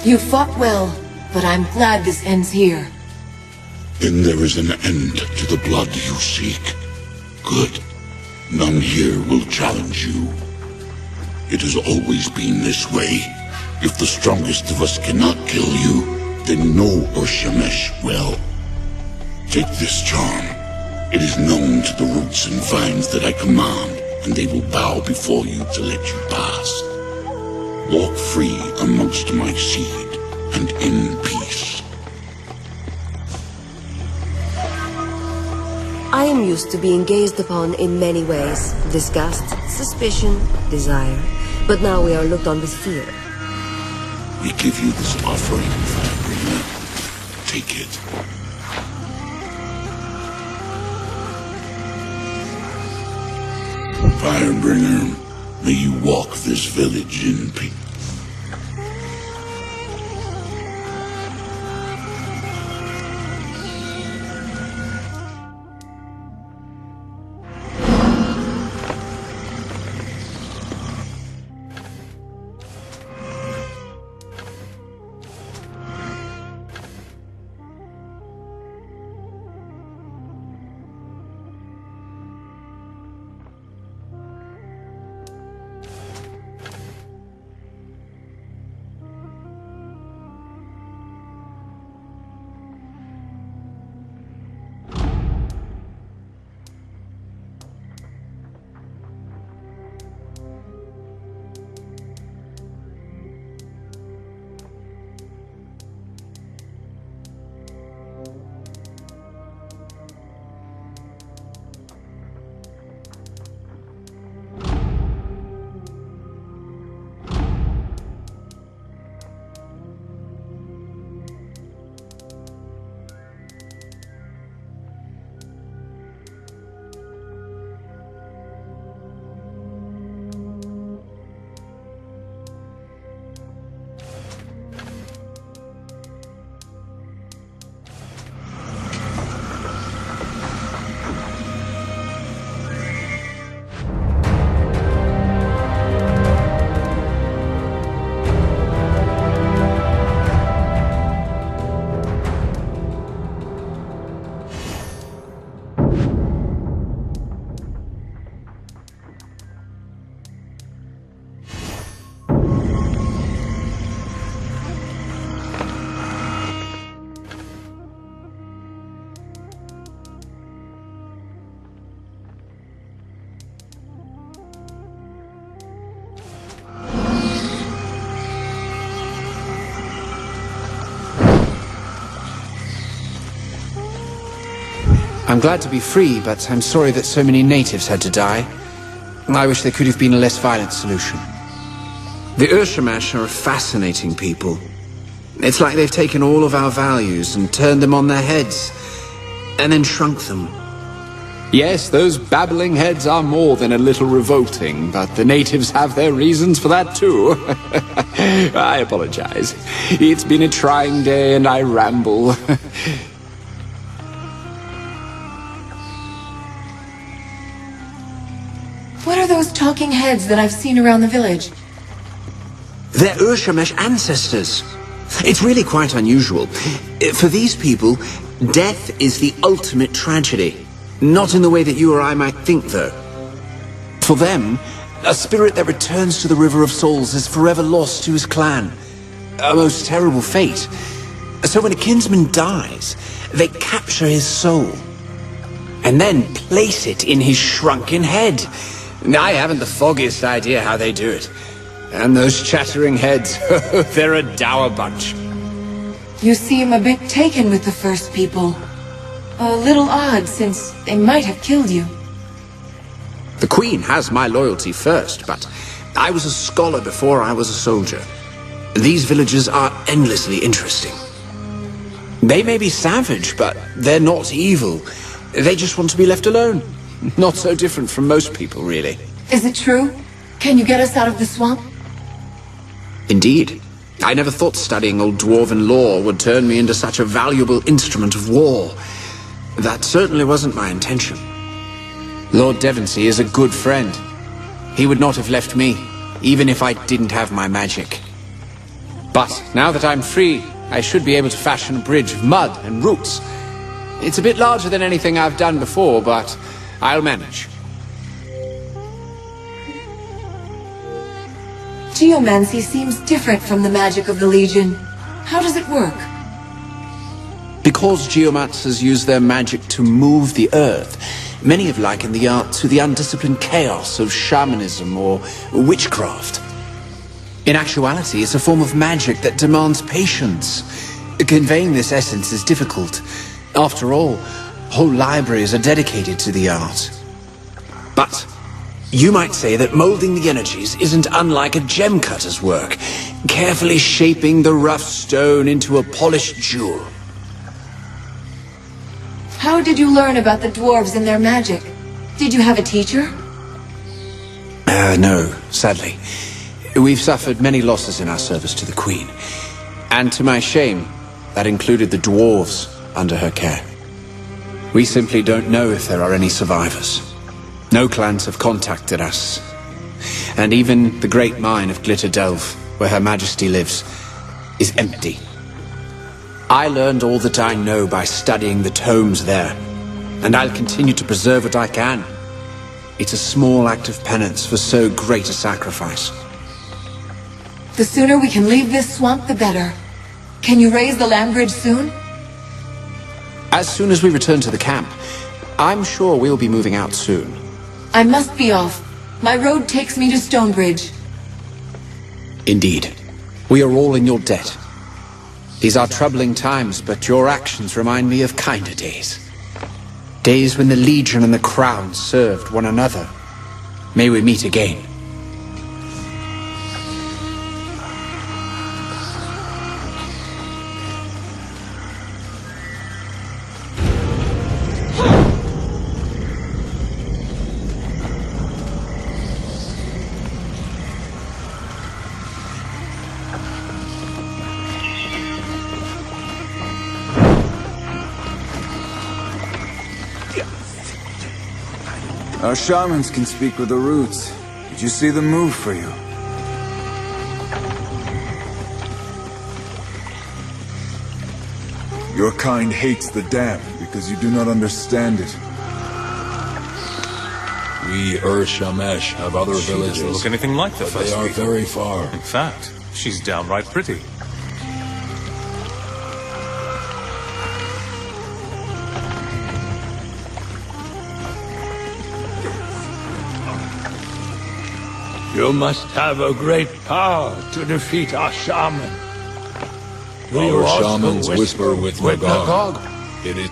You fought well, but I'm glad this ends here. Then there is an end to the blood you seek. Good. None here will challenge you. It has always been this way. If the strongest of us cannot kill you, then no Urshamesh will. Take this charm. It is known to the roots and vines that I command, and they will bow before you to let you pass. Walk free amongst my seed, and in peace. I am used to being gazed upon in many ways. Disgust, suspicion, desire. But now we are looked on with fear. We give you this offering, Firebringer. Take it. Firebringer, may you walk this village in peace. I'm glad to be free, but I'm sorry that so many natives had to die. I wish there could have been a less violent solution. The Urshamesh are a fascinating people. It's like they've taken all of our values and turned them on their heads, and then shrunk them. Yes, those babbling heads are more than a little revolting, but the natives have their reasons for that too. I apologize. It's been a trying day and I ramble. What are those talking heads that I've seen around the village? They're Urshamesh ancestors. It's really quite unusual. For these people, death is the ultimate tragedy. Not in the way that you or I might think, though. For them, a spirit that returns to the River of Souls is forever lost to his clan. A most terrible fate. So when a kinsman dies, they capture his soul, and then place it in his shrunken head. I haven't the foggiest idea how they do it. And those chattering heads, they're a dour bunch. You seem a bit taken with the first people. A little odd, since they might have killed you. The Queen has my loyalty first, but I was a scholar before I was a soldier. These villagers are endlessly interesting. They may be savage, but they're not evil. They just want to be left alone. Not so different from most people, really. Is it true? Can you get us out of the swamp? Indeed. I never thought studying old dwarven lore would turn me into such a valuable instrument of war. That certainly wasn't my intention. Lord Devonsey is a good friend. He would not have left me, even if I didn't have my magic. But now that I'm free, I should be able to fashion a bridge of mud and roots. It's a bit larger than anything I've done before, but I'll manage. Geomancy seems different from the magic of the Legion. How does it work? Because geomancers use their magic to move the earth, many have likened the art to the undisciplined chaos of shamanism or witchcraft. In actuality, it's a form of magic that demands patience. Conveying this essence is difficult. After all, whole libraries are dedicated to the art. But you might say that molding the energies isn't unlike a gem cutter's work, carefully shaping the rough stone into a polished jewel. How did you learn about the dwarves and their magic? Did you have a teacher? No, sadly. We've suffered many losses in our service to the Queen. And to my shame, that included the dwarves under her care. We simply don't know if there are any survivors. No clans have contacted us. And even the great mine of Glitter Delve, where Her Majesty lives, is empty. I learned all that I know by studying the tomes there, and I'll continue to preserve what I can. It's a small act of penance for so great a sacrifice. The sooner we can leave this swamp, the better. Can you raise the land bridge soon? As soon as we return to the camp, I'm sure we'll be moving out soon. I must be off. My road takes me to Stonebridge. Indeed. We are all in your debt. These are troubling times, but your actions remind me of kinder days. Days when the Legion and the Crown served one another. May we meet again. Our shamans can speak with the roots. Did you see them move for you? Your kind hates the damp because you do not understand it. We Ur-Shamesh have other villages. She doesn't look anything like the but first they are people. very far. In fact, she's downright pretty. You must have a great power to defeat our shaman. Our shamans whisper with Magog. It is...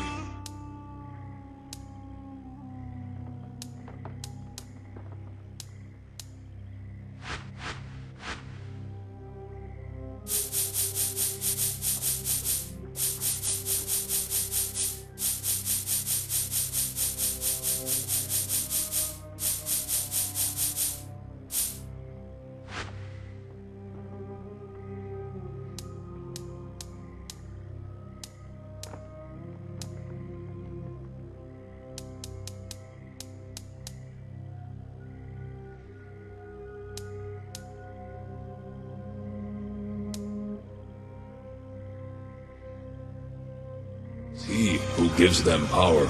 He who gives them power.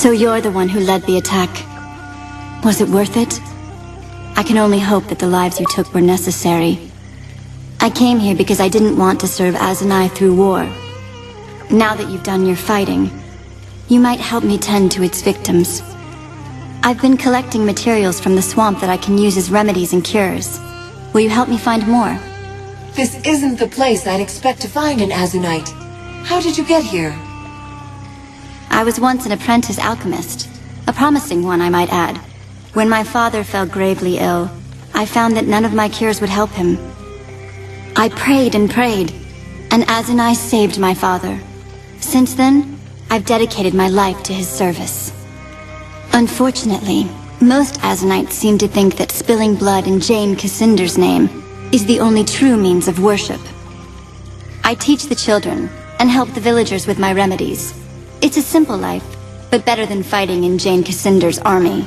So you're the one who led the attack. Was it worth it? I can only hope that the lives you took were necessary. I came here because I didn't want to serve Azanai through war. Now that you've done your fighting, you might help me tend to its victims. I've been collecting materials from the swamp that I can use as remedies and cures. Will you help me find more? This isn't the place I'd expect to find an Azunite. How did you get here? I was once an apprentice alchemist. A promising one, I might add. When my father fell gravely ill, I found that none of my cures would help him. I prayed and prayed, and Azanai saved my father. Since then, I've dedicated my life to his service. Unfortunately, most Azanites seem to think that spilling blood in Jane Cassinder's name is the only true means of worship. I teach the children and help the villagers with my remedies. It's a simple life, but better than fighting in Jane Cassinder's army.